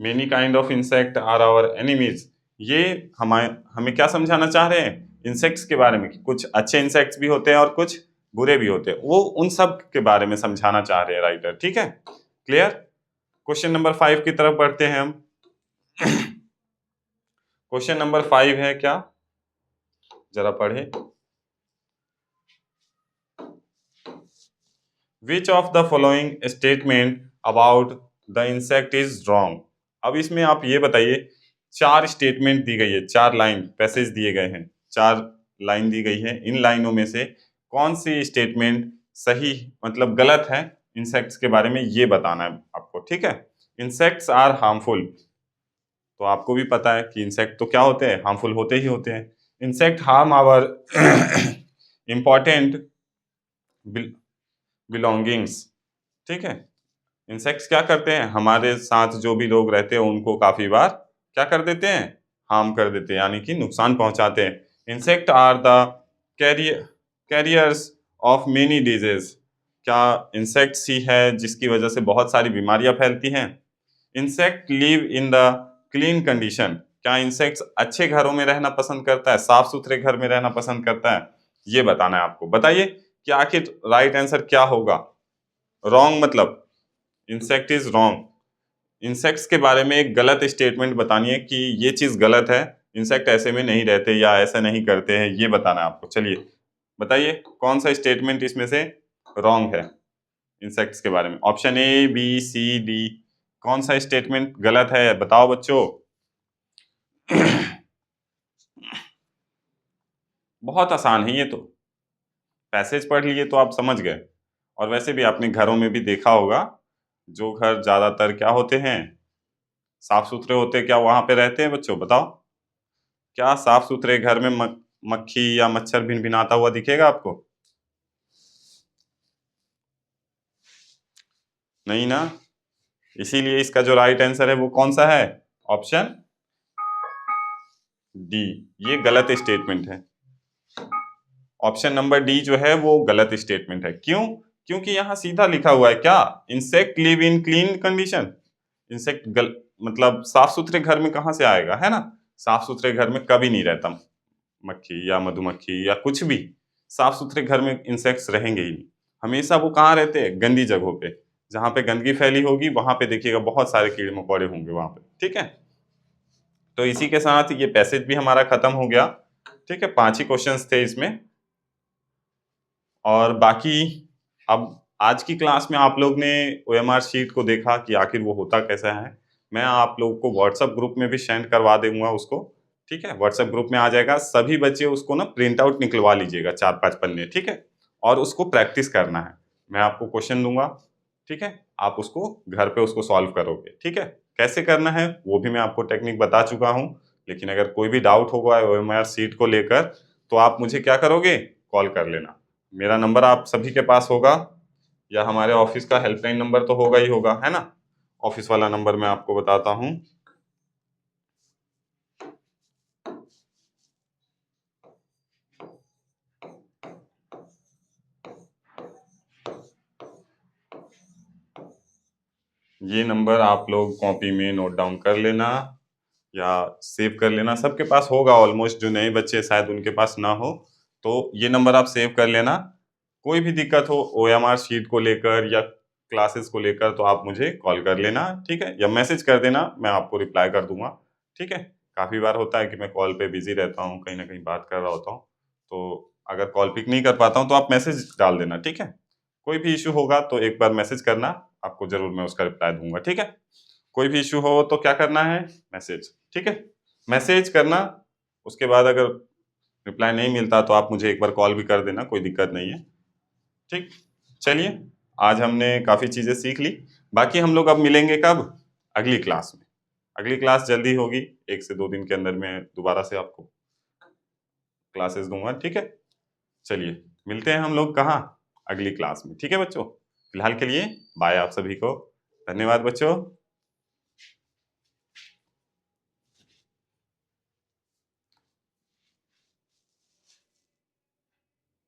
many kind of insect are our enemies, ये हमें क्या समझाना चाह रहे हैं? इंसेक्ट्स के बारे में, कि कुछ अच्छे इंसेक्ट्स भी होते हैं और कुछ बुरे भी होते हैं, वो उन सब के बारे में समझाना चाह रहे हैं राइटर, ठीक है। क्लियर? क्वेश्चन नंबर 5 की तरफ बढ़ते हैं हम। क्वेश्चन नंबर 5 है क्या, जरा पढ़े। Which of the following statement about the insect is wrong. अब इसमें आप ये बताइए, 4 स्टेटमेंट दी गई है, 4 लाइन पैसेज दिए गए हैं, 4 लाइन दी गई है, इन लाइनों में से कौन सी स्टेटमेंट सही मतलब गलत है इंसेक्ट्स के बारे में, ये बताना है आपको, ठीक है। इंसेक्ट्स आर हार्मफुल, तो आपको भी पता है कि इंसेक्ट तो क्या होते हैं, हार्मफुल होते ही होते हैं। Insect harm our important belongings, ठीक है। इंसेक्ट्स क्या करते हैं, हमारे साथ जो भी लोग रहते हैं उनको काफी बार क्या कर देते हैं, हार्म कर देते हैं, यानी कि नुकसान पहुंचाते हैं। Insect are the carriers of many disease, क्या इंसेक्ट्स ही है जिसकी वजह से बहुत सारी बीमारियां फैलती हैं। Insect live in the clean condition, क्या इंसेक्ट्स अच्छे घरों में रहना पसंद करता है, साफ सुथरे घर में रहना पसंद करता है, ये बताना है आपको। बताइए कि आखिर राइट आंसर क्या होगा। रॉन्ग मतलब इंसेक्ट इज रॉन्ग, इंसेक्ट्स के बारे में एक गलत स्टेटमेंट बतानी है कि ये चीज गलत है, इंसेक्ट ऐसे में नहीं रहते या ऐसा नहीं करते हैं, ये बताना है आपको। चलिए बताइए कौन सा स्टेटमेंट इसमें से रॉन्ग है इंसेक्ट्स के बारे में। Option A, B, C, D, कौन सा स्टेटमेंट गलत है, बताओ बच्चों। बहुत आसान है ये तो, पैसेज पढ़ लिए तो आप समझ गए। और वैसे भी आपने घरों में भी देखा होगा, जो घर ज्यादातर क्या होते हैं, साफ सुथरे होते हैं, क्या वहां पे रहते हैं बच्चों, बताओ। क्या साफ सुथरे घर में मक्खी या मच्छर भिनभिनाता हुआ दिखेगा आपको? नहीं ना। इसीलिए इसका जो राइट आंसर है वो कौन सा है, ऑप्शन डी, ये गलत स्टेटमेंट है। ऑप्शन नंबर डी जो है वो गलत स्टेटमेंट है। क्यों? क्योंकि यहाँ सीधा लिखा हुआ है क्या, insect live in clean condition. Insect मतलब साफ सुथरे घर में कहाँ से आएगा, है ना। साफ सुथरे घर में कभी नहीं रहता मक्खी या मधुमक्खी या कुछ भी, साफ सुथरे घर में इंसेक्ट्स रहेंगे ही नहीं। हमेशा वो कहाँ रहते हैं, गंदी जगहों पे, जहाँ पे गंदगी फैली होगी वहां पे देखिएगा बहुत सारे कीड़े मकोड़े होंगे वहां पे, ठीक है। तो इसी के साथ ये पैसेज भी हमारा खत्म हो गया, ठीक है। 5 ही क्वेश्चंस थे इसमें। और बाकी अब आज की क्लास में आप लोग ने ओएमआर शीट को देखा कि आखिर वो होता कैसा है। मैं आप लोगों को व्हाट्सएप ग्रुप में भी सेंड करवा दूंगा उसको, ठीक है। व्हाट्सएप ग्रुप में आ जाएगा, सभी बच्चे उसको ना प्रिंट आउट निकलवा लीजिएगा 4-5 पन्ने, ठीक है। और उसको प्रैक्टिस करना है, मैं आपको क्वेश्चन दूंगा, ठीक है। आप उसको घर पे उसको सॉल्व करोगे, ठीक है। कैसे करना है वो भी मैं आपको टेक्निक बता चुका हूँ, लेकिन अगर कोई भी डाउट होगा ओएमआर शीट को लेकर तो आप मुझे क्या करोगे, कॉल कर लेना। मेरा नंबर आप सभी के पास होगा, या हमारे ऑफिस का हेल्पलाइन नंबर तो होगा ही होगा, है ना। ऑफिस वाला नंबर मैं आपको बताता हूँ। ये नंबर आप लोग कॉपी में नोट डाउन कर लेना या सेव कर लेना, सबके पास होगा ऑलमोस्ट, जो नए बच्चे शायद उनके पास ना हो, तो ये नंबर आप सेव कर लेना। कोई भी दिक्कत हो ओएमआर शीट को लेकर या क्लासेस को लेकर तो आप मुझे कॉल कर लेना, ठीक है, या मैसेज कर देना, मैं आपको रिप्लाई कर दूंगा, ठीक है। काफ़ी बार होता है कि मैं कॉल पे बिजी रहता हूँ, कहीं ना कहीं बात कर रहा होता हूँ, तो अगर कॉल पिक नहीं कर पाता हूँ तो आप मैसेज डाल देना, ठीक है। कोई भी इशू होगा तो एक बार मैसेज करना, आपको जरूर मैं उसका रिप्लाई दूंगा, ठीक है। कोई भी इशू हो तो क्या करना है, मैसेज, ठीक है, मैसेज करना। उसके बाद अगर रिप्लाई नहीं मिलता तो आप मुझे एक बार कॉल भी कर देना, कोई दिक्कत नहीं है, ठीक। चलिए आज हमने काफ़ी चीज़ें सीख ली, बाकी हम लोग अब मिलेंगे कब, अगली क्लास में। अगली क्लास जल्दी होगी, 1 से 2 दिन के अंदर मैं दोबारा से आपको क्लासेस दूंगा, ठीक है। चलिए मिलते हैं हम लोग कहाँ, अगली क्लास में, ठीक है बच्चों। फिलहाल के लिए बाय आप सभी को, धन्यवाद बच्चों।